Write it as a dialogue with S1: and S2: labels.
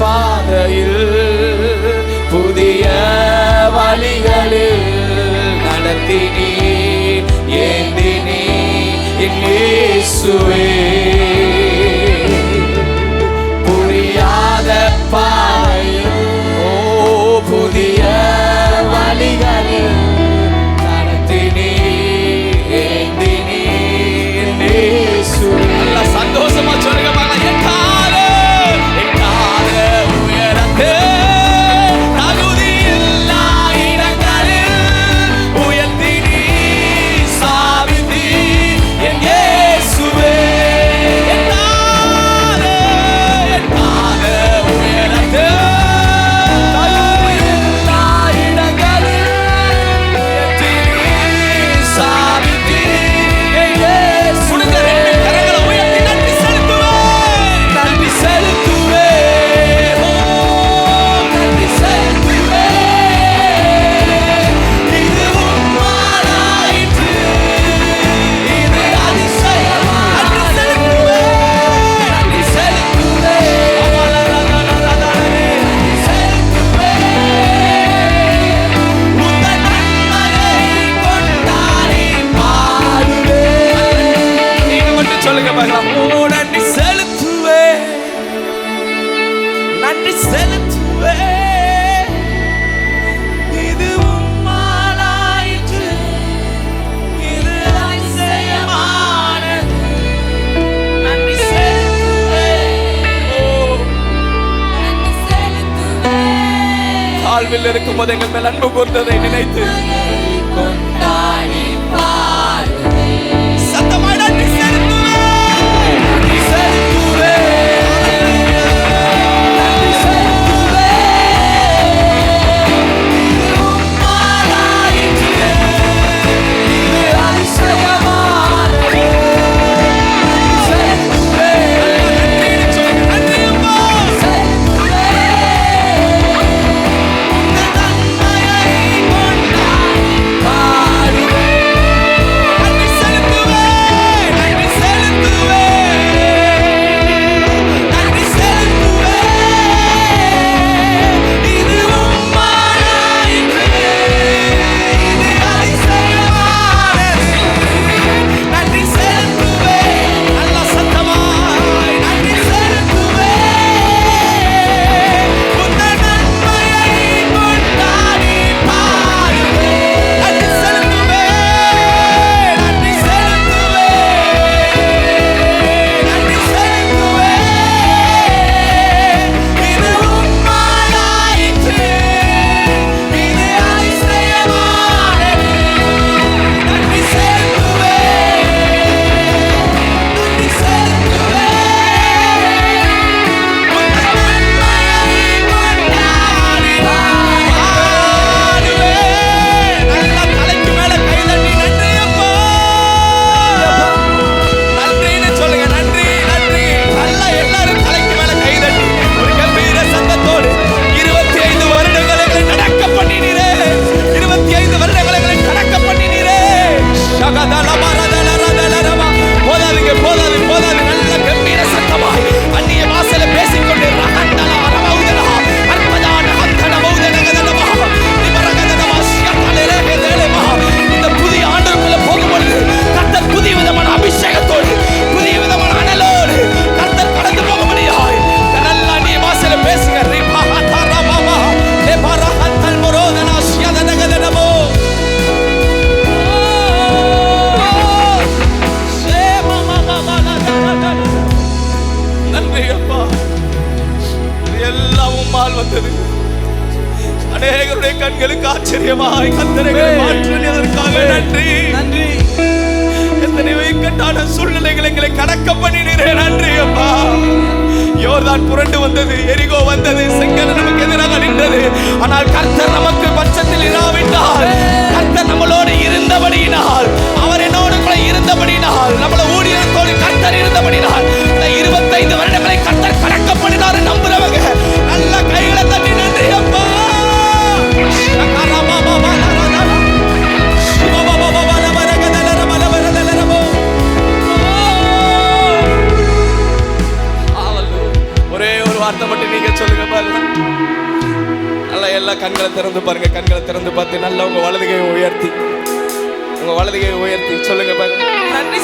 S1: பாதையில் புதிய வழிகளில் நடத்தினீ ஏந்தினீ என் இயேசுவே. புரியாத பாதையில் புதிய வழிகளில் நடத்தினீ ஏந்தினீ என் இயேசுவே. நல்ல சந்தோஷமா சொல்லுங்க பாக்கலாம். நன்றி செலுத்துவே, நன்றி செலுத்துவே. இது உம்மாலாயிற்று, இது அதிசயமானது. நன்றி செலுத்துவே, நன்றி செலுத்துவே. தாழ்வில் இருக்கும் போது எங்கள் மேல் அன்பு கூர்ந்ததை நினைத்து கொண்டாடி பாடுவே. சத்தமாய் நன்றி செலுத்துவே. அநேகருடைய கண்களுக்கு ஆச்சரியமாய் கர்த்தரை மாற்றினதற்காக நன்றி. நன்றி. எத்தனை இக்கட்டான சூழ்நிலைகளை எங்களை கடக்க பண்ணினீரே, நன்றி அப்பா. யோர்தான் புரண்டு வந்தது, எரிகோ வந்தது, செங்கல் நமக்கு எதிராக நின்றது. ஆனால் கர்த்தர் நமக்கு பட்சத்தில் இராவிட்டால், கர்த்தர் நம்மளோடு இருந்தபடியினால், அவர் என்னோடு கூட இருந்தபடியினால், நம்மள ஊழியத்தோடு கர்த்தர் இருந்தபடியினால் இந்த 25 வருடங்களை கர்த்தர் கடக்க பண்ணினார். நம்புறவங்க நல்ல கைகளை தட்டி நன்றி அப்பா. ஒரே ஒரு வார்த்தை மட்டும் நீங்க சொல்லுங்க பாருங்க. நல்லா எல்லா கண்களை திறந்து பாருங்க. கண்களை திறந்து பார்த்து நல்லா உங்க வலதுகையை உயர்த்தி சொல்லுங்க பாருங்க. நன்றி